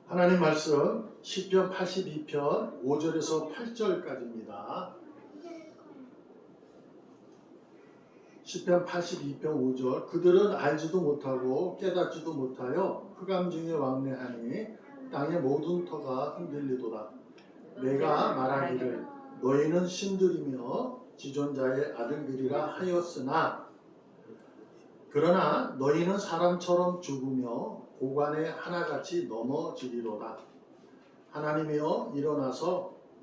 하나님 말씀 시편 82편 5절에서 8절까지입니다. 시편 82편 5절 그들은 알지도 못하고 깨닫지도 못하여 흑암 중에 왕래하니 땅의 모든 터가 흔들리도다. 내가 말하기를 너희는 신들이며 지존자의 아들들이라 하였으나 그러나 너희는 사람처럼 죽으며 고관에 하나같이 넘어지리로다. 하나님이여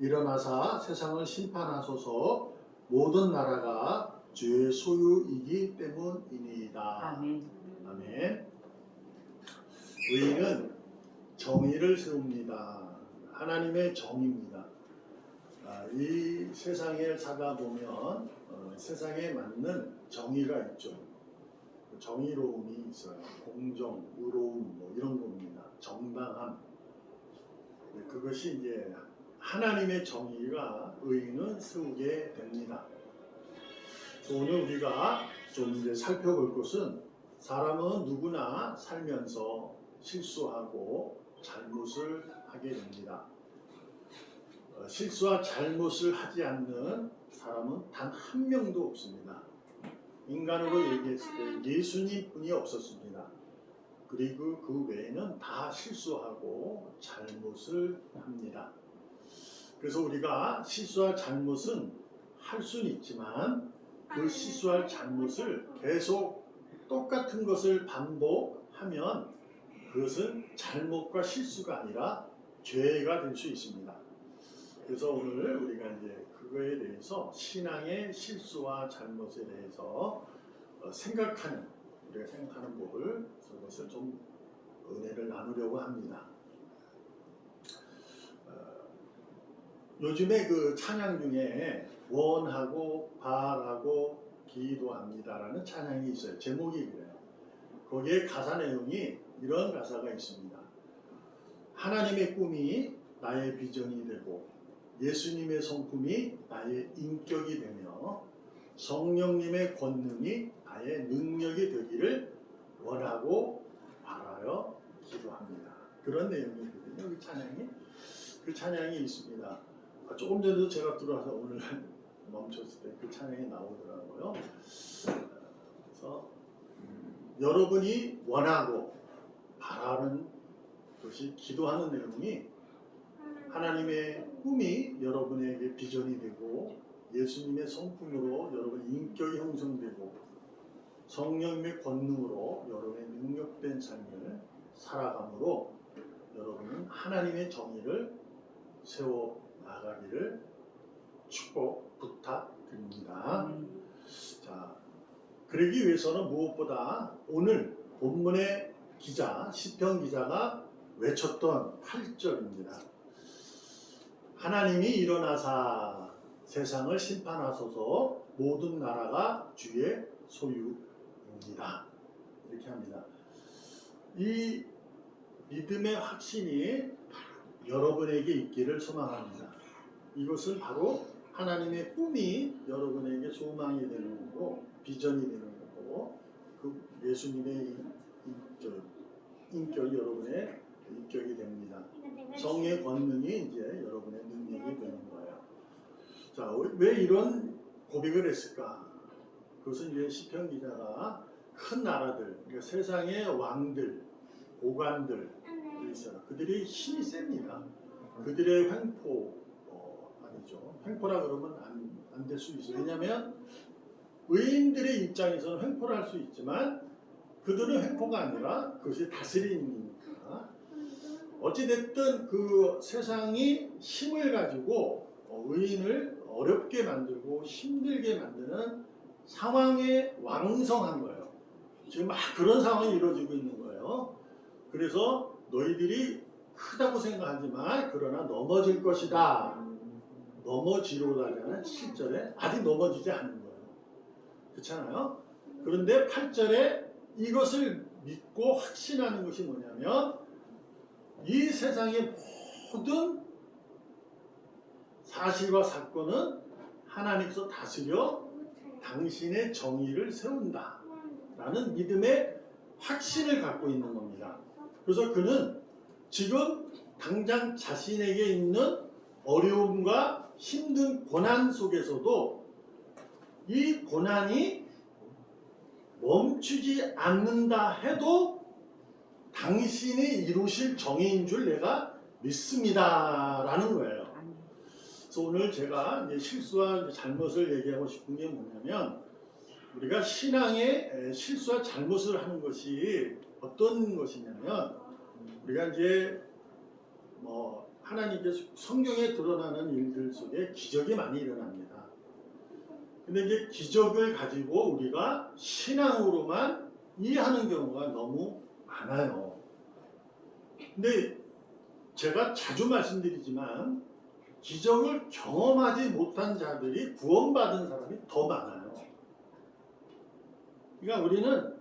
일어나사 세상을 심판하소서. 모든 나라가 주의 소유이기 때문이니이다. 아멘. 아멘. 의인은 정의를 세웁니다. 하나님의 정의입니다. 이 세상에 살다 보면 세상에 맞는 정의가 있죠. 정의로움이 있어요. 공정, 의로움 뭐 이런 겁니다. 정당함. 그것이 이제 하나님의 정의가 의인은 세우게 됩니다. 오늘 우리가 좀 이제 살펴볼 것은 사람은 누구나 살면서 실수하고 잘못을 하게 됩니다. 실수와 잘못을 하지 않는 사람은 단 한 명도 없습니다. 인간으로 얘기했을 때 예수님 뿐이 없었습니다. 그리고 그 외에는 다 실수하고 잘못을 합니다. 그래서 우리가 실수와 잘못은 할 수는 있지만 그 실수할 잘못을 계속 똑같은 것을 반복하면 그것은 잘못과 실수가 아니라 죄가 될 수 있습니다. 그래서 오늘 우리가 이제 그거에 대해서 신앙의 실수와 잘못에 대해서 우리가 생각하는 법을 그것을 좀 은혜를 나누려고 합니다. 요즘에 그 찬양 중에 원하고 바라고 기도합니다라는 찬양이 있어요. 제목이 그래요. 거기에 가사 내용이 이런 가사가 있습니다. 하나님의 꿈이 나의 비전이 되고 예수님의 성품이 나의 인격이 되며 성령님의 권능이 나의 능력이 되기를 원하고 바라여 기도합니다. 그런 내용이거든요. 그 찬양이 있습니다. 조금 전에도 제가 들어와서 오늘 멈췄을 때 그 찬양이 나오더라고요. 그래서 여러분이 원하고 바라는 것이 기도하는 내용이 하나님의 꿈이 여러분에게 비전이 되고 예수님의 성품으로 여러분의 인격이 형성되고 성령님의 권능으로 여러분의 능력된 삶을 살아감으로 여러분은 하나님의 정의를 세워 나가기를 축복 부탁드립니다. 자, 그러기 위해서는 무엇보다 오늘 본문의 기자 시편 기자가 외쳤던 8절입니다. 하나님이 일어나사 세상을 심판하소서. 모든 나라가 주의 소유입니다. 이렇게 합니다. 이 믿음의 확신이 여러분에게 있기를 소망합니다. 이것은 바로 하나님의 꿈이 여러분에게 소망이 되는 거고 비전이 되는 거고 그 예수님의 인격이 여러분의 인격이 됩니다. 성의 권능이 이제 여러분의 능력이 되는 거예요. 자, 왜 이런 고백을 했을까? 그것은 이제 시편 기자가 큰 나라들, 그러니까 세상의 왕들, 고관들 있어요. 그들이 힘이 셉니다. 그들의 횡포라 그러면 안 될 수 있어요. 왜냐하면 의인들의 입장에서는 횡포를 할 수 있지만 그들은 횡포가 아니라 그것이 다스림이니까. 어찌됐든 그 세상이 힘을 가지고 의인을 어렵게 만들고 힘들게 만드는 상황에 왕성한 거예요. 지금 막 그런 상황이 이루어지고 있는 거예요. 그래서 너희들이 크다고 생각하지만 그러나 넘어질 것이다. 넘어지로다는 7절에 아직 넘어지지 않은 거예요. 그렇잖아요. 그런데 8절에 이것을 믿고 확신하는 것이 뭐냐면 이 세상의 모든 사실과 사건은 하나님께서 다스려 당신의 정의를 세운다 라는 믿음의 확신을 갖고 있는 겁니다. 그래서 그는 지금 당장 자신에게 있는 어려움과 힘든 고난 속에서도 이 고난이 멈추지 않는다 해도 당신이 이루실 정의인 줄 내가 믿습니다 라는 거예요. 그래서 오늘 제가 이제 실수와 잘못을 얘기하고 싶은 게 뭐냐면, 우리가 신앙에 실수와 잘못을 하는 것이 어떤 것이냐면, 우리가 이제 하나님께서 성경에 드러나는 일들 속에 기적이 많이 일어납니다. 근데 이제 기적을 가지고 우리가 신앙으로만 이해하는 경우가 너무 많아요. 근데 제가 자주 말씀드리지만 기적을 경험하지 못한 자들이 구원받은 사람이 더 많아요. 그러니까 우리는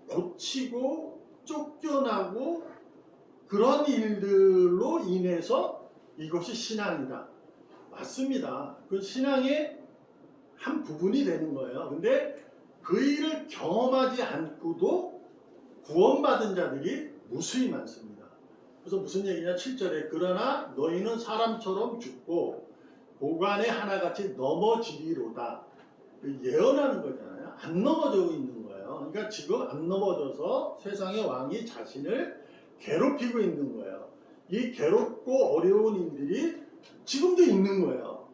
고치고 쫓겨나고 그런 일들로 인해서 이것이 신앙이다. 맞습니다. 그 신앙의 한 부분이 되는 거예요. 근데 그 일을 경험하지 않고도 구원받은 자들이 무수히 많습니다. 그래서 무슨 얘기냐? 7절에 그러나 너희는 사람처럼 죽고 고관에 하나같이 넘어지리로다. 예언하는 거잖아요. 안 넘어져 있는 거예요. 그러니까 지금 안 넘어져서 세상의 왕이 자신을 괴롭히고 있는 거예요. 이 괴롭고 어려운 일들이 지금도 있는 거예요.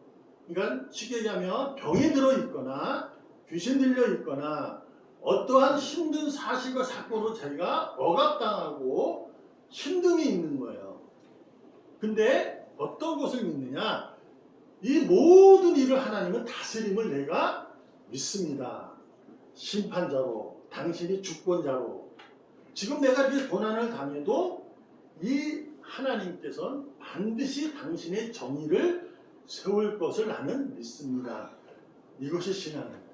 그러니까 쉽게 얘기하면 병이 들어 있거나 귀신 들려 있거나 어떠한 힘든 사실과 사건으로 자기가 억압당하고 힘듦이 있는 거예요. 근데 어떤 것을 믿느냐? 이 모든 일을 하나님은 다스림을 내가 믿습니다. 심판자로, 당신이 주권자로. 지금 내가 이렇게 고난을 당해도 이 하나님께서는 반드시 당신의 정의를 세울 것을 나는 믿습니다. 이것이 신앙입니다.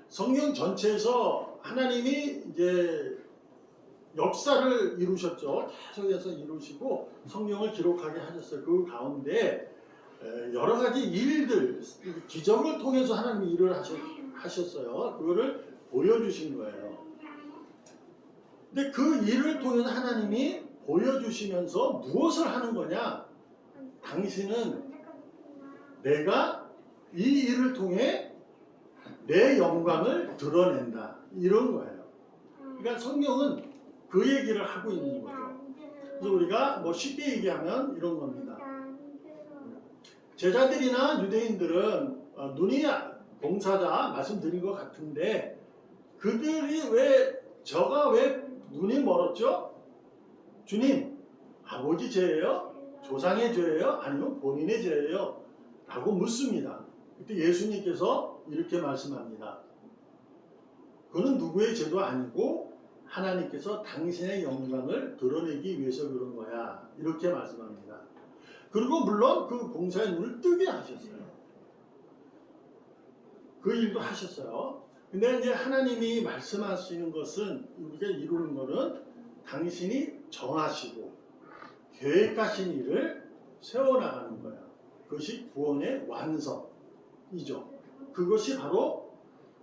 성경 전체에서 하나님이 이제 역사를 이루셨죠. 계속해서 이루시고 성경을 기록하게 하셨어요. 그 가운데 여러 가지 일들, 기적을 통해서 하나님이 일을 하셨어요. 그거를 보여주신 거예요. 근데 그 일을 통해서 하나님이 보여주시면서 무엇을 하는 거냐? 당신은 내가 이 일을 통해 내 영광을 드러낸다. 이런 거예요. 그러니까 성경은 그 얘기를 하고 있는 거죠. 그래서 우리가 쉽게 얘기하면 이런 겁니다. 제자들이나 유대인들은 눈이 봉사자 말씀드린 것 같은데 그들이 저가 왜 눈이 멀었죠? 주님, 아버지 죄예요? 조상의 죄예요? 아니면 본인의 죄예요? 라고 묻습니다. 그때 예수님께서 이렇게 말씀합니다. 그는 누구의 죄도 아니고 하나님께서 당신의 영광을 드러내기 위해서 그런 거야. 이렇게 말씀합니다. 그리고 물론 그 봉사의 눈을 뜨게 하셨어요. 그 일도 하셨어요. 근데 이제 하나님이 말씀하시는 것은 우리가 이루는 것은 당신이 정하시고 계획하신 일을 세워나가는 거예요. 그것이 구원의 완성이죠. 그것이 바로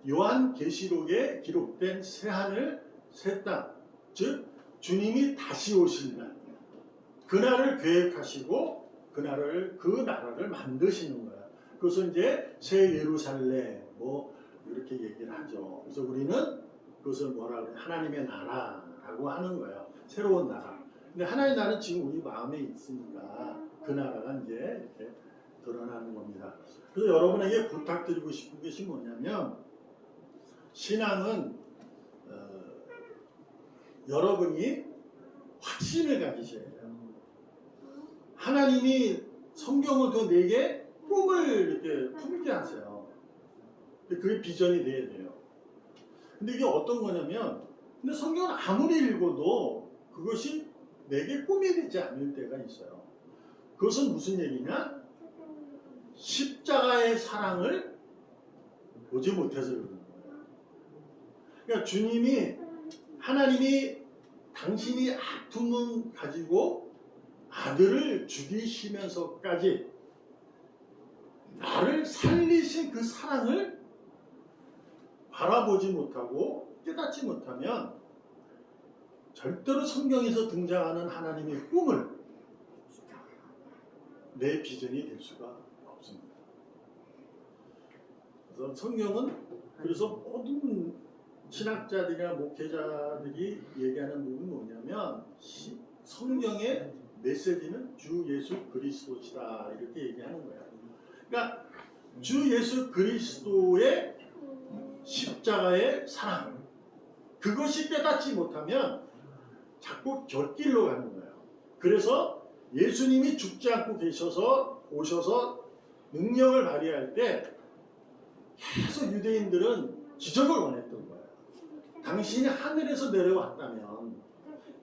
요한계시록에 기록된 새하늘 새 땅, 즉 주님이 다시 오실 날, 그날을 계획하시고 그 나라를 만드시는 거예요. 그것은 이제 새 예루살렘 이렇게 얘기를 하죠. 그래서 우리는 그것을 뭐라 그래요? 하나님의 나라라고 하는 거예요. 새로운 나라. 근데 하나님의 나라는 지금 우리 마음에 있으니까 그 나라가 이제 이렇게 드러나는 겁니다. 그래서 여러분에게 부탁드리고 싶은 것이 뭐냐면, 신앙은 여러분이 확신을 가지셔야 돼요. 하나님이 성경을 더 내게 꿈을 이렇게 품게 하세요. 그게 비전이 돼야 돼요. 근데 이게 어떤 거냐면, 근데 성경을 아무리 읽어도 그것이 내게 꿈이 되지 않을 때가 있어요. 그것은 무슨 얘기냐? 십자가의 사랑을 보지 못해서 그러는 거예요. 그러니까 하나님이 당신이 아픔을 가지고 아들을 죽이시면서까지 나를 살리신 그 사랑을 바라보지 못하고 깨닫지 못하면 절대로 성경에서 등장하는 하나님의 꿈을 내 비전이 될 수가 없습니다. 그래서 성경은 그래서 모든 신학자들이나 목회자들이 얘기하는 부분이 뭐냐면 성경의 메시지는 주 예수 그리스도시다 이렇게 얘기하는 거예요. 그러니까 주 예수 그리스도의 십자가의 사랑 그것이 깨닫지 못하면 자꾸 곁길로 가는 거예요. 그래서 예수님이 죽지 않고 계셔서 오셔서 능력을 발휘할 때 계속 유대인들은 기적을 원했던 거예요. 당신이 하늘에서 내려왔다면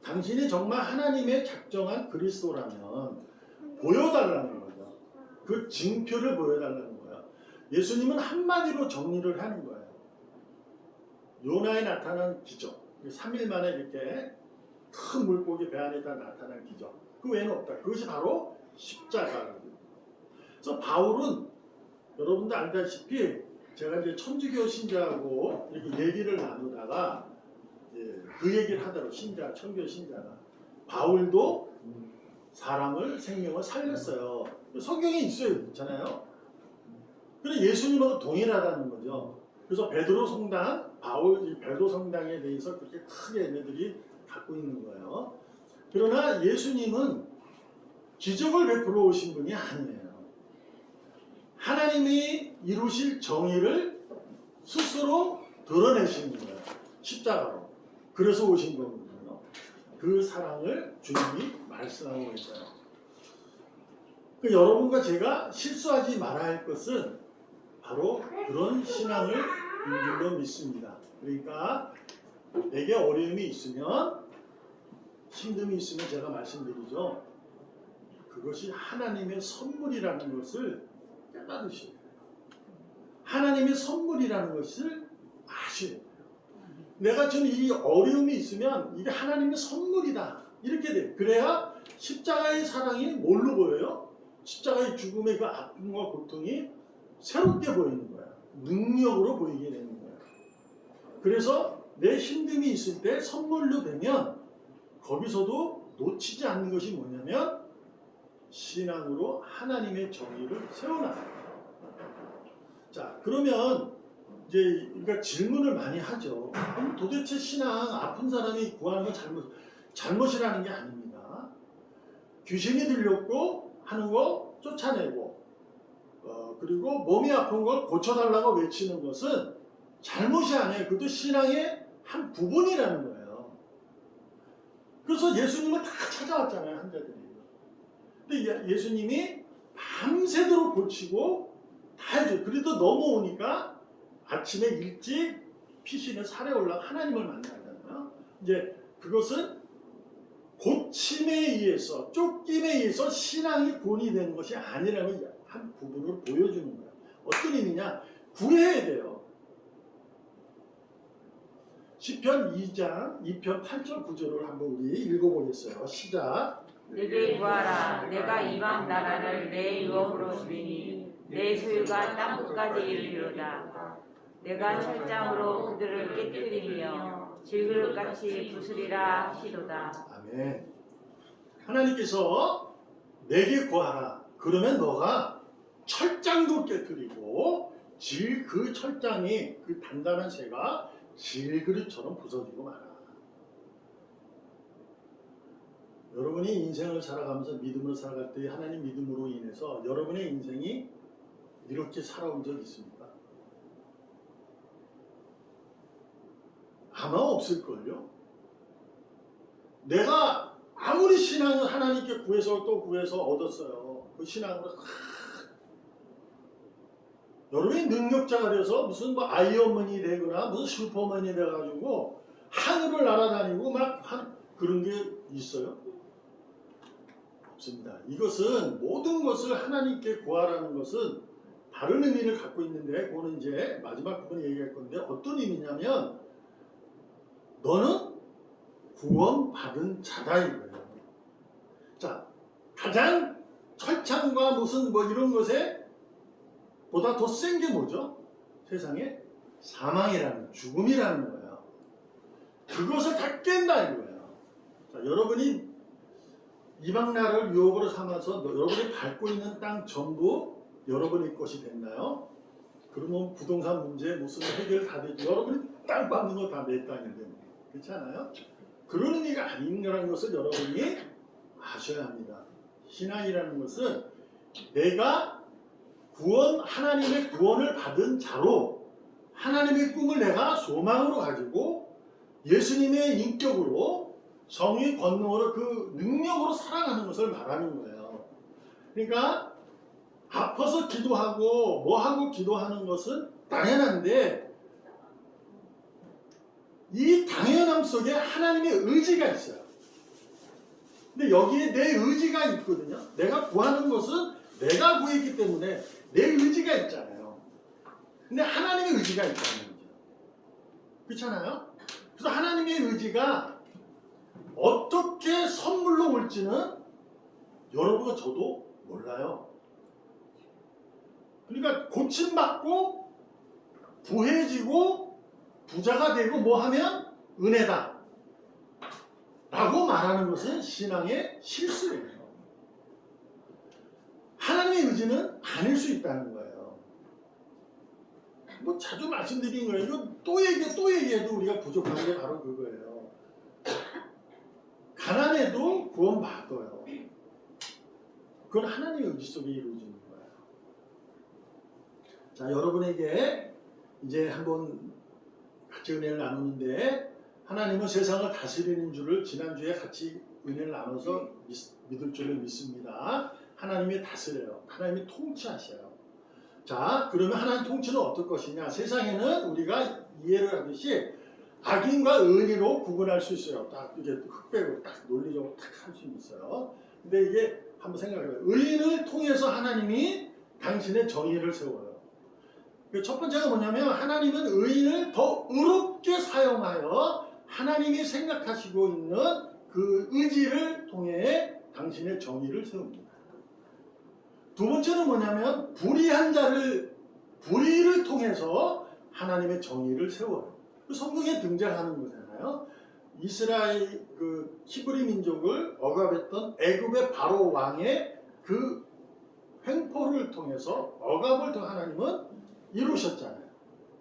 당신이 정말 하나님의 작정한 그리스도라면 보여달라는 거죠. 그 징표를 보여달라는 거예요. 예수님은 한마디로 정리를 하는 거예요. 요나에 나타난 기적 3일 만에 이렇게 큰 물고기 배 안에다 나타난 기적 그 외에는 없다. 그것이 바로 십자가거든요. 그래서 바울은 여러분도 알다시피 제가 이제 천주교 신자하고 이렇게 얘기를 나누다가 그 얘기를 하더라고요. 천주교 신자가 바울도 사람을 생명을 살렸어요. 성경에 있잖아요. 그래 예수님하고 동일하다는 거죠. 그래서 베드로 성당, 베드로 성당에 대해서 그렇게 크게 얘네들이 갖고 있는 거예요. 그러나 예수님은 기적을 베풀어 오신 분이 아니에요. 하나님이 이루실 정의를 스스로 드러내시는 거예요. 십자가로. 그래서 오신 거거든요. 그 사랑을 주님이 말씀하고 있어요. 여러분과 제가 실수하지 말아야 할 것은 바로 그런 신앙을 있는 걸 믿습니다. 그러니까 내게 어려움이 있으면 힘듦이 있으면 제가 말씀드리죠. 그것이 하나님의 선물이라는 것을 깨달으셔야 돼요. 하나님의 선물이라는 것을 아셔야 돼요. 내가 지금 이 어려움이 있으면 이게 하나님의 선물이다. 이렇게 돼요. 그래야 십자가의 사랑이 뭘로 보여요? 십자가의 죽음의 그 아픔과 고통이 새롭게 보이는 거야. 능력으로 보이게 되는 거야. 그래서 내 힘듦이 있을 때 선물로 되면 거기서도 놓치지 않는 것이 뭐냐면 신앙으로 하나님의 정의를 세워나가요. 자, 그러면 이제 우리가 질문을 많이 하죠. 그럼 도대체 신앙 아픈 사람이 구하는 건 잘못이라는 게 아닙니다. 귀신이 들렸고 하는 거 쫓아내고 그리고 몸이 아픈 걸 고쳐달라고 외치는 것은 잘못이 아니에요. 그것도 신앙의 한 부분이라는 거예요. 그래서 예수님은 다 찾아왔잖아요. 환자들이. 근데 예수님이 밤새도록 고치고 다 해줘요. 그래도 넘어오니까 아침에 일찍 피신을 산에 올라가 하나님을 만나잖아요. 이제 그것은 고침에 의해서 쫓김에 의해서 신앙이 본이 되는 것이 아니라는 한 부분을 보여주는 거예요. 어떤 의미냐? 구해야 돼요. 시편 2장 2편 8절 9절을 한번 우리 읽어보겠어요. 시작. 내게 구하라. 내가 이방 나라를 내 유업으로 주리니 내 소유가 땅끝까지 이르리로다. 내가 철장으로 그들을 깨뜨리며 질그릇같이 부수리라 하시도다. 아멘. 하나님께서 내게 구하라. 그러면 너가 철장도 깨뜨리고 그 철장이 그 단단한 쇠가 질그릇처럼 부서지고 말아. 여러분이 인생을 살아가면서 믿음을 살아갈 때 하나님 믿음으로 인해서 여러분의 인생이 이렇게 살아온 적 있습니까? 아마 없을걸요. 내가 아무리 신앙을 하나님께 구해서 또 구해서 얻었어요. 그 신앙으로 여러분이 능력자가 돼서 무슨 뭐 아이언맨이 되거나 무슨 슈퍼맨이 돼가지고 하늘을 날아다니고 막 그런 게 있어요? 없습니다. 이것은 모든 것을 하나님께 구하라는 것은 다른 의미를 갖고 있는데 그거는 이제 마지막 부분에 얘기할 건데 어떤 의미냐면 너는 구원받은 자다 이거예요. 자, 가장 철창과 무슨 뭐 이런 것에 보다 더 센 게 뭐죠? 세상에 사망이라는 죽음이라는 거예요. 그것을 다 깬다 이거예요. 자, 여러분이 이방 나라를 유업으로 삼아서 여러분이 밟고 있는 땅 전부 여러분의 것이 됐나요? 그러면 부동산 문제 무슨 해결 다 되죠. 여러분이 땅 밟는 거 다 내 땅인데 그렇지 않아요? 그런 의미가 아닌가라는 것을 여러분이 아셔야 합니다. 신앙이라는 것은 내가 하나님의 구원을 받은 자로 하나님의 꿈을 내가 소망으로 가지고 예수님의 인격으로 성의 권능으로 그 능력으로 살아가는 것을 말하는 거예요. 그러니까 아파서 기도하고 뭐하고 기도하는 것은 당연한데 이 당연함 속에 하나님의 의지가 있어요. 근데 여기에 내 의지가 있거든요. 내가 구하는 것은 내가 구했기 때문에 내 의지가 있잖아요. 근데 하나님의 의지가 있다는 거죠. 그렇잖아요? 그래서 하나님의 의지가 어떻게 선물로 올지는 여러분과 저도 몰라요. 그러니까 고침받고 부해지고 부자가 되고 뭐 하면 은혜다 라고 말하는 것은 신앙의 실수예요. 하나님의 의지는 아닐 수 있다는 거예요. 뭐 자주 말씀드린 거예요. 이거 또 얘기해도 우리가 부족한 게 바로 그거예요. 가난해도 구원받아요. 그건 하나님의 의지 속에 이루어지는 거예요. 자, 여러분에게 이제 한번 같이 은혜를 나누는데 하나님은 세상을 다스리는 줄을 지난주에 같이 은혜를 나눠서 믿을 줄을 믿습니다. 하나님이 다스려요. 하나님이 통치하셔요. 자, 그러면 하나님 통치는 어떨 것이냐? 세상에는 우리가 이해를 하듯이 악인과 의인으로 구분할 수 있어요. 딱 이게 흑백으로 딱 논리적으로 딱 할 수 있어요. 근데 이게 한번 생각해봐요. 의인을 통해서 하나님이 당신의 정의를 세워요. 첫 번째가 뭐냐면 하나님은 의인을 더 의롭게 사용하여 하나님이 생각하시고 있는 그 의지를 통해 당신의 정의를 세웁니다. 두 번째는 뭐냐면 불의한 자를 불의를 통해서 하나님의 정의를 세워요. 성경에 등장하는 거잖아요. 이스라엘 그 히브리 민족을 억압했던 애굽의 바로 왕의 그 횡포를 통해서 억압을 더 하나님은 이루셨잖아요.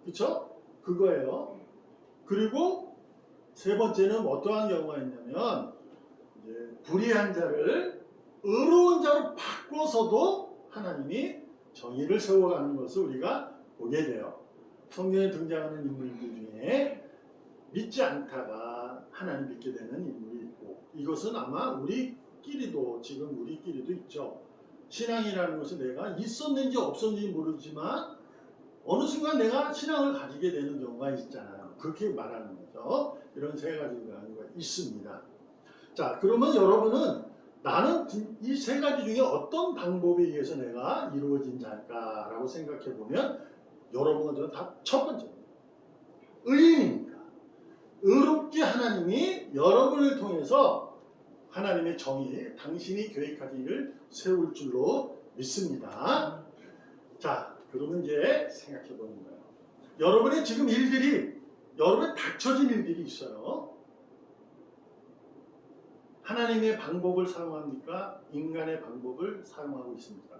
그렇죠? 그거예요. 그리고 세 번째는 어떠한 경우가 있냐면 이제 불의한 자를 의로운 자로 바꿔서도 하나님이 정의를 세워가는 것을 우리가 보게 돼요. 성경에 등장하는 인물들 중에 믿지 않다가 하나님 믿게 되는 인물이 있고 이것은 아마 우리끼리도 지금 우리끼리도 있죠. 신앙이라는 것은 내가 있었는지 없었는지 모르지만 어느 순간 내가 신앙을 가지게 되는 경우가 있잖아요. 그렇게 말하는 거죠. 이런 세 가지가 있습니다. 자, 그러면 여러분은 나는 이 세 가지 중에 어떤 방법에 의해서 내가 이루어진 자일까라고 생각해 보면 여러분은 다 첫 번째입니다. 의인입니다. 의롭게 하나님이 여러분을 통해서 하나님의 정의, 당신이 계획하신 일을 세울 줄로 믿습니다. 자, 그러면 이제 생각해 보는 거예요. 여러분의 지금 일들이, 여러분의 닥쳐진 일들이 있어요. 하나님의 방법을 사용합니까? 인간의 방법을 사용하고 있습니까?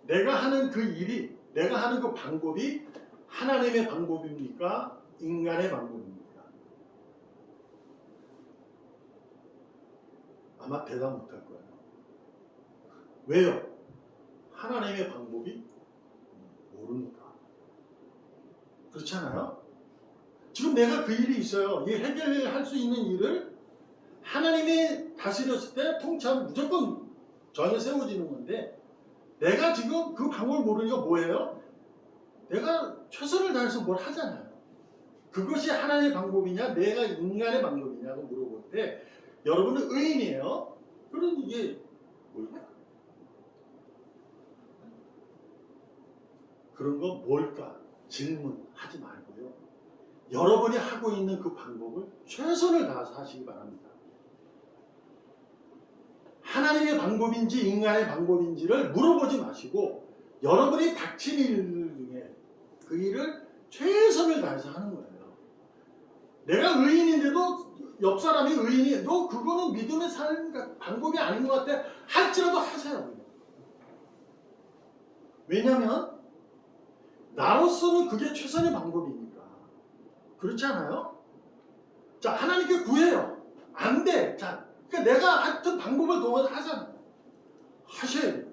내가 하는 그 일이, 내가 하는 그 방법이 하나님의 방법입니까? 인간의 방법입니까? 아마 대답 못할 거예요. 왜요? 하나님의 방법이 모르니까. 그렇지 않아요? 지금 내가 그 일이 있어요. 이 해결할 수 있는 일을 하나님이 다스렸을 때 통치하면 무조건 정에 세워지는 건데 내가 지금 그 방법을 모르니까 뭐예요? 내가 최선을 다해서 뭘 하잖아요. 그것이 하나님의 방법이냐 내가 인간의 방법이냐고 물어볼 때 여러분은 의인이에요. 그럼 이게 뭘까? 그런 거 뭘까? 질문하지 말고요. 여러분이 하고 있는 그 방법을 최선을 다해서 하시기 바랍니다. 하나님의 방법인지 인간의 방법인지를 물어보지 마시고 여러분이 닥친 일 중에 그 일을 최선을 다해서 하는 거예요. 내가 의인인데도 옆 사람이 의인이 너 그거는 믿음의 삶 방법이 아닌 것 같아 할지라도 하세요. 왜냐하면 나로서는 그게 최선의 방법이니까. 그렇지 않아요? 자, 하나님께 구해요. 안 돼. 자, 그러니까 내가 하여튼 방법을 동원해서 하잖아요. 하셔야 돼요.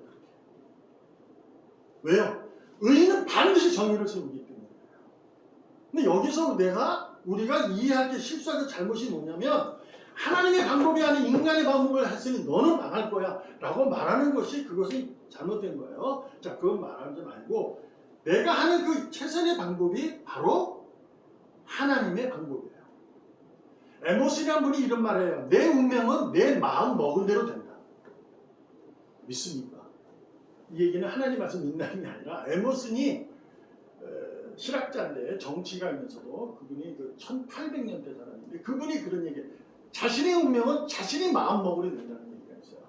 왜요? 의인은 반드시 정의를 세우기 때문에. 근데 여기서 우리가 이해할 게 실수하는 잘못이 뭐냐면 하나님의 방법이 아닌 인간의 방법을 했으니 너는 망할 거야 라고 말하는 것이 그것이 잘못된 거예요. 자, 그건 말하지 말고 내가 하는 그 최선의 방법이 바로 하나님의 방법이에요. 에모스라는 분이 이런 말을 해요. 내 운명은 내 마음 먹은 대로 된다. 믿습니까? 이 얘기는 하나님 말씀 믿는 게 아니라 에모슨이 실학자인데 정치가이면서도 그분이 그 1800년대 사람인데 그분이 그런 얘기예요. 자신의 운명은 자신이 마음 먹으려 된다는 얘기가 있어요.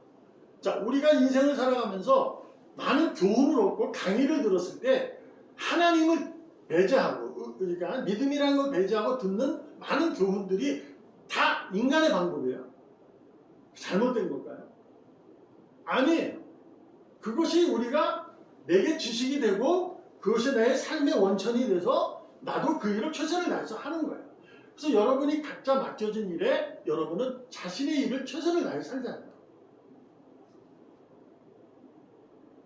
자, 우리가 인생을 살아가면서 많은 교훈을 얻고 강의를 들었을 때 하나님을 배제하고 그러니까 믿음이라는 걸 배제하고 듣는 많은 교훈들이 다 인간의 방법이에요. 잘못된 걸까요? 아니에요. 그것이 우리가 내게 지식이 되고 그것이 나의 삶의 원천이 돼서 나도 그 일을 최선을 다해서 하는 거예요. 그래서 여러분이 각자 맡겨진 일에 여러분은 자신의 일을 최선을 다해 살잖아요.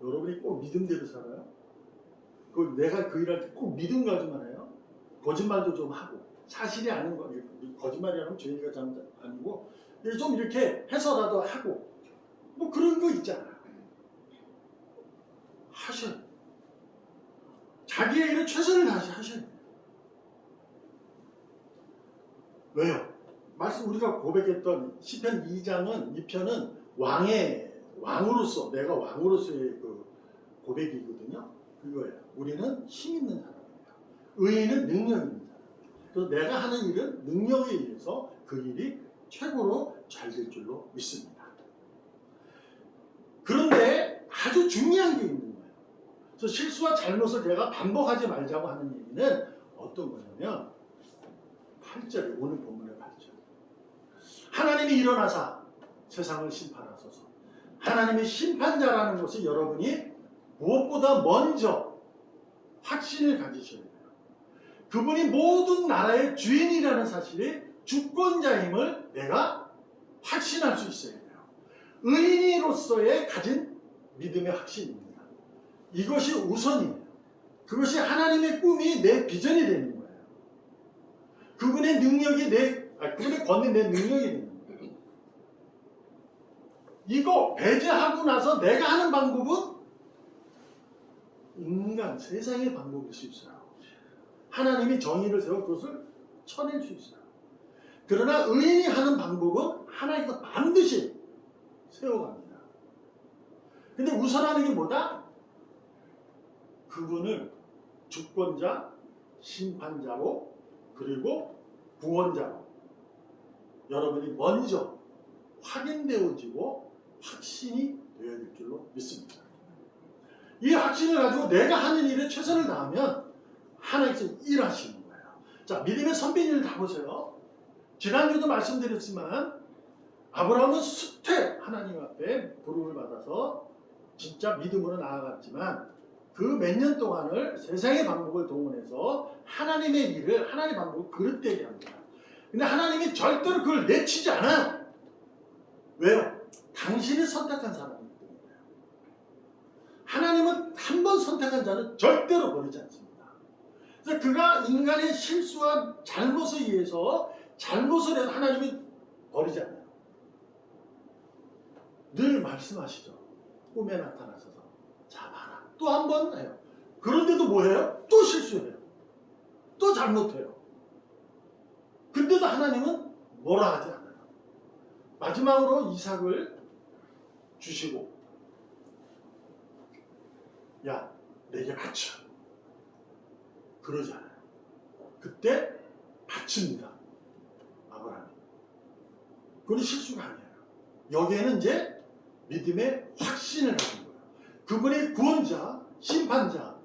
여러분이 꼭 믿음대로 살아요? 내가 그 일할 때 꼭 믿음 가지만 해요? 거짓말도 좀 하고 사실이 아닌 거 거짓말이라면 죄가 참 아니고 좀 이렇게 해서라도 하고 뭐 그런 거 있잖아요. 하셔야 돼요. 자기의 일을 최선을 다해서 하셔야 돼요. 왜요? 말씀 우리가 고백했던 시편 2편은 왕으로서 내가 왕으로서의 그 고백이거든요. 그거예요. 우리는 힘 있는 사람이에요. 의인은 능력 있는 사람이에요. 그래서 내가 하는 일은 능력에 의해서 그 일이 최고로 잘 될 줄로 믿습니다. 그런데 아주 중요한 게 있는 거예요. 그래서 실수와 잘못을 내가 반복하지 말자고 하는 얘기는 어떤 거냐면 8절에 오늘 본문의 8절. 하나님이 일어나사 세상을 심판하소서. 하나님이 심판자라는 것을 여러분이 무엇보다 먼저 확신을 가지셔야 돼요. 그분이 모든 나라의 주인이라는 사실이 주권자임을 내가 확신할 수 있어야 돼요. 의인으로서의 가진 믿음의 확신입니다. 이것이 우선이에요. 그것이 하나님의 꿈이 내 비전이 되는 거예요. 그분의 능력이 그분의 권능이 내 능력이 되는 거예요. 이거 배제하고 나서 내가 하는 방법은 인간, 세상의 방법일 수 있어요. 하나님이 정의를 세워 그것을 쳐낼 수 있어요. 그러나 의인이 하는 방법은 하나님께서 반드시 세워갑니다. 근데 우선하는 게 뭐다? 그분을 주권자, 심판자로 그리고 구원자로 여러분이 먼저 확인되어지고 확신이 되어야 될 줄로 믿습니다. 이 확신을 가지고 내가 하는 일에 최선을 다하면 하나님께서 일하시는 거예요. 자, 믿음의 선배님을 다 보세요. 지난주도 말씀드렸지만 아브라함은 수태 하나님 앞에 부름을 받아서 진짜 믿음으로 나아갔지만 그 몇 년 동안을 세상의 방법을 동원해서 하나님의 일을 하나님의 방법을 그릇되게 합니다. 근데 하나님이 절대로 그걸 내치지 않아요. 왜요? 당신이 선택한 사람이기 때문에. 하나님은 한 번 선택한 자는 절대로 버리지 않습니다. 그래서 그가 인간의 실수와 잘못에 의해서 잘못을 해서 하나님이 버리지 않아요. 늘 말씀하시죠. 꿈에 나타나셔서 자 봐라. 또 한 번 해요. 그런데도 뭐 해요? 또 실수해요. 또 잘못해요. 근데도 하나님은 뭐라 하지 않아요. 마지막으로 이삭을 주시고 야 내게 바쳐. 그러지 않아요. 그때 바칩니다. 아브라함이. 그건 실수가 아니에요. 여기에는 이제 믿음의 확신을 가진 거예요. 그분의 구원자, 심판자,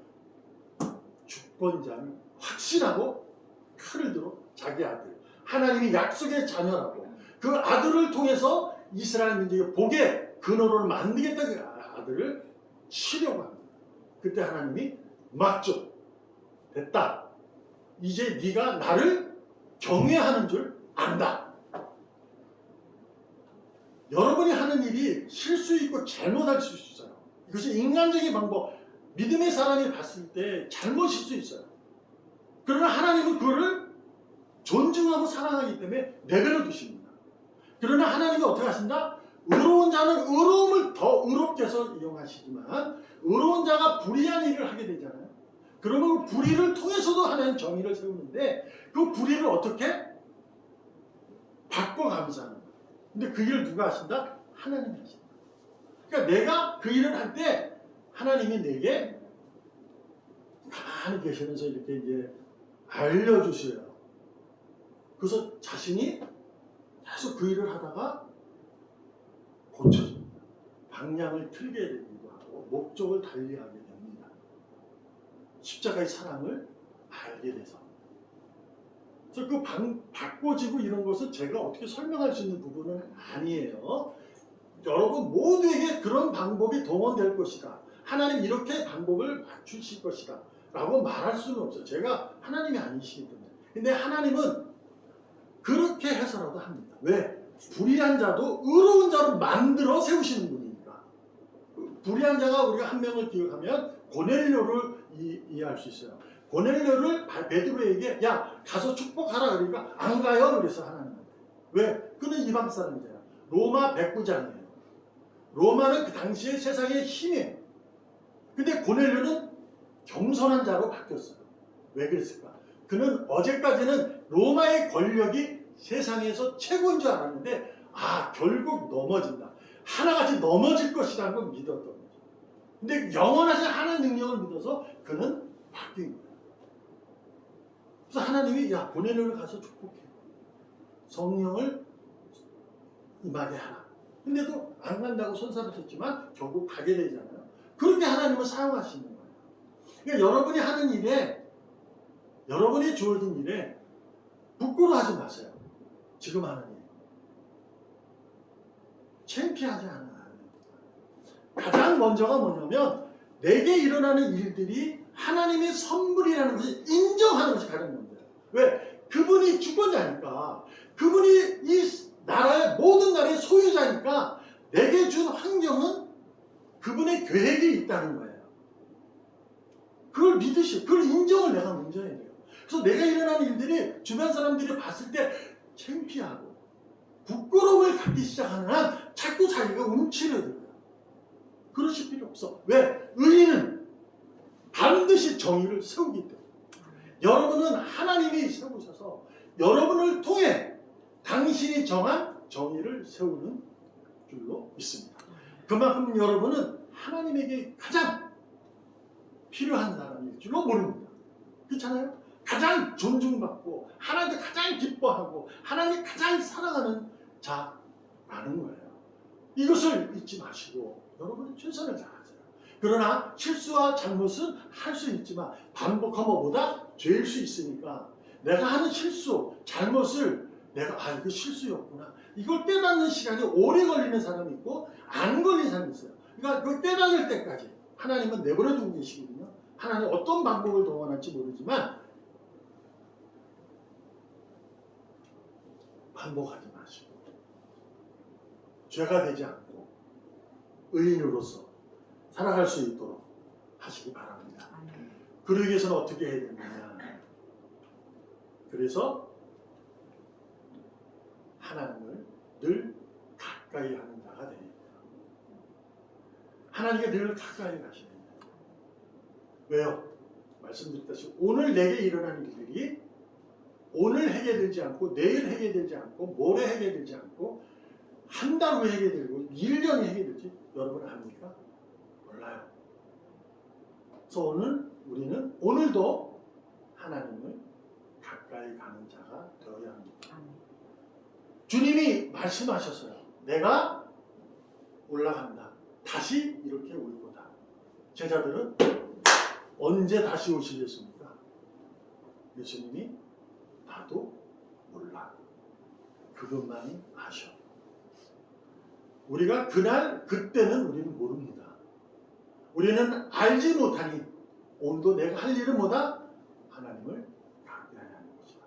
주권자를 확신하고 칼을 들어 자기 아들 하나님이 약속의 자녀라고 그 아들을 통해서 이스라엘 민족의 복의 근원을 만들겠다 그 아들을 치려고 합니다. 그때 하나님이 막죠. 됐다. 이제 네가 나를 경외하는 줄 안다. 여러분이 하는 일이 실수 있고 잘못할 수 있어요. 이것이 인간적인 방법, 믿음의 사람이 봤을 때 잘못일 수 있어요. 그러나 하나님은 그거를 존중하고 사랑하기 때문에 내버려 두십니다. 그러나 하나님이 어떻게 하신다? 의로운 자는 의로움을 더 의롭게 해서 이용하시지만 의로운 자가 불의한 일을 하게 되잖아요. 그러면 불의를 통해서도 하나님 정의를 세우는데 그 불의를 어떻게 바꿔가면서 하는 거예요. 근데 그 일을 누가 하신다? 하나님이 하신다. 그러니까 내가 그 일을 할 때 하나님이 내게 가만히 계시면서 이렇게 이제 알려주셔요. 그래서 자신이 계속 그 일을 하다가 고쳐집니다. 방향을 틀게 되기도 하고 목적을 달리하게 됩니다. 십자가의 사랑을 알게 돼서. 그래서 그 바꿔지고 이런 것은 제가 어떻게 설명할 수 있는 부분은 아니에요. 여러분 모두에게 그런 방법이 동원될 것이다. 하나님 이렇게 방법을 맞추실 것이다. 라고 말할 수는 없어요. 제가 하나님이 아니시기 때문에. 근데 하나님은 그렇게 해서라도 합니다. 왜? 불의한 자도 의로운 자로 만들어 세우시는 분이니까. 불의한 자가 우리가 한 명을 기억하면 고넬료를 이해할 수 있어요. 고넬료를 베드로에게 야 가서 축복하라 그러니까 안 가요. 그래서 하나님한테. 왜? 그는 이방 사람이잖아요. 로마 백부장이에요. 로마는 그 당시에 세상의 힘이에요. 근데 고넬료는 겸손한 자로 바뀌었어요. 왜 그랬을까? 그는 어제까지는 로마의 권력이 세상에서 최고인 줄 알았는데 결국 넘어진다. 하나같이 넘어질 것이라는 걸 믿었던 거죠. 근데 영원하신 하나님의 능력을 믿어서 그는 바뀐 거예요. 그래서 하나님이 고넬료를 가서 축복해. 성령을 임하게 하라. 근데도 안 간다고 손살을 쳤지만 결국 가게 되잖아요. 그렇게 하나님은 사용하시는 거예요. 그러니까 여러분이 하는 일에 여러분이 주어진 일에 부끄러워하지 마세요. 지금 하는 일. 창피하지 않아요. 가장 먼저가 뭐냐면 내게 일어나는 일들이 하나님의 선물이라는 것을 인정하는 것이 가장 먼저예요. 왜? 그분이 주권자니까. 그분이 이 나라의 모든 나라의 소유자니까 내게 준 환경은 그분의 계획이 있다는 거예요. 그걸 믿으시고 그걸 인정을 내가 먼저 해야 돼요. 그래서 내가 일어나는 일들이 주변 사람들이 봤을 때 창피하고 부끄러움을 갖기 시작하는 한 자꾸 자기가 움츠려들어요. 그러실 필요 없어. 왜? 의인은 반드시 정의를 세우기 때문에. 여러분은 하나님이 세우셔서 여러분을 통해 당신이 정한 정의를 세우는 줄로 믿습니다. 그만큼 여러분은 하나님에게 가장 필요한 사람일 줄로 모릅니다. 그렇잖아요? 가장 존중받고 하나님을 가장 기뻐하고 하나님이 가장 사랑하는 자라는 거예요. 이것을 잊지 마시고 여러분은 최선을 다하세요. 그러나 실수와 잘못은 할 수 있지만 반복함보다 죄일 수 있으니까 내가 하는 실수, 잘못을 내가 이거 실수였구나. 이걸 깨닫는 시간이 오래 걸리는 사람이 있고 안 걸리는 사람이 있어요. 그러니까 그걸 깨닫을 때까지 하나님은 내버려 두고 계시거든요. 하나님 어떤 방법을 동원할지 모르지만 반복하지 마시고 죄가 되지 않고 의인으로서 살아갈 수 있도록 하시기 바랍니다. 그러기 위해서는 어떻게 해야 되느냐. 그래서 하나님을 늘 가까이 하는 자가 됩니다. 하나님께 늘 가까이 가셔야 됩니다. 왜요? 말씀드렸다시피 오늘 내게 일어나는 일들이 오늘 해결되지 않고 내일 해결되지 않고 모레 해결되지 않고 한 달 후에 해결되고 1년이 해결되지 여러분 압니까? 몰라요. 그래서 오늘 우리는 오늘도 하나님을 가까이 가는 자가 되어야 합니다. 주님이 말씀하셨어요. 내가 올라간다. 다시 이렇게 올 거다. 제자들은 언제 다시 오시겠습니까? 예수님이 나도 몰라. 그것만이 아셔. 우리가 그날 그때는 우리는 모릅니다. 우리는 알지 못하니 오늘도 내가 할 일은 뭐다? 하나님을 경외해야 하는 것이다.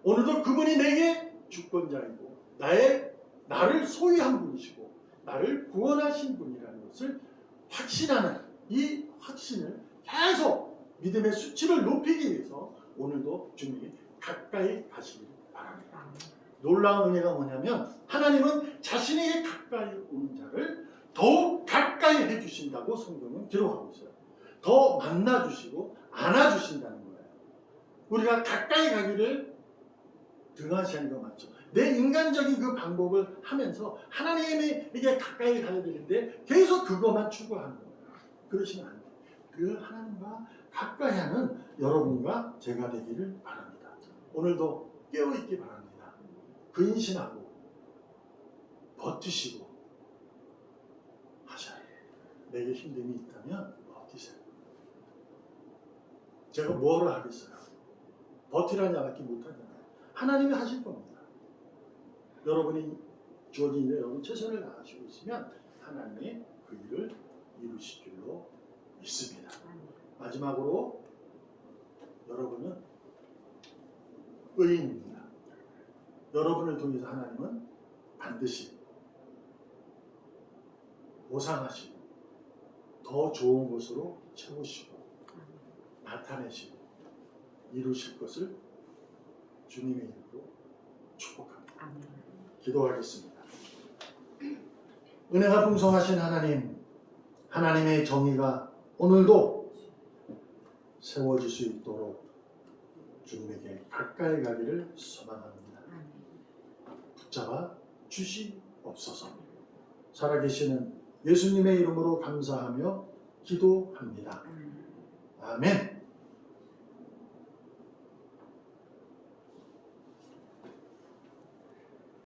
오늘도 그분이 내게 주권자이고 나를 소유한 분이시고 나를 구원하신 분이라는 것을 확신하는 이 확신을 계속 믿음의 수치를 높이기 위해서 오늘도 주님이 가까이 가시길 바랍니다. 놀라운 은혜가 뭐냐면 하나님은 자신에게 가까이 오는 자를 더욱 가까이 해주신다고 성경은 기록하고 있어요. 더 만나주시고 안아주신다는 거예요. 우리가 가까이 가기를 등하시하는 거 맞죠? 내 인간적인 그 방법을 하면서 하나님에게 가까이 가야 되는데 계속 그것만 추구하는 거예요. 그러시면 안 돼요. 그 하나님과 가까이 하는 여러분과 제가 되기를 바랍니다. 오늘도 깨어있기 바랍니다. 근신하고 버티시고 하셔야 해요. 내게 힘듦이 있다면 버티세요. 제가 뭐라 하겠어요? 버티라는 이야기 못하잖아요. 하나님이 하실 겁니다. 여러분이 주어진 일에 여러분 최선을 다하시고 있으면 하나님이 그 일을 이루실 줄로 믿습니다. 마지막으로 여러분은 의인입니다. 여러분을 통해서 하나님은 반드시 보상하시고 더 좋은 것으로 채우시고 나타내시고 이루실 것을 주님의 이름으로 축복합니다. 기도하겠습니다. 은혜가 풍성하신 하나님, 하나님의 정의가 오늘도 세워질 수 있도록 주님에게 가까이 가기를 소망합니다. 붙잡아 주시옵소서. 살아계시는 예수님의 이름으로 감사하며 기도합니다. 아멘.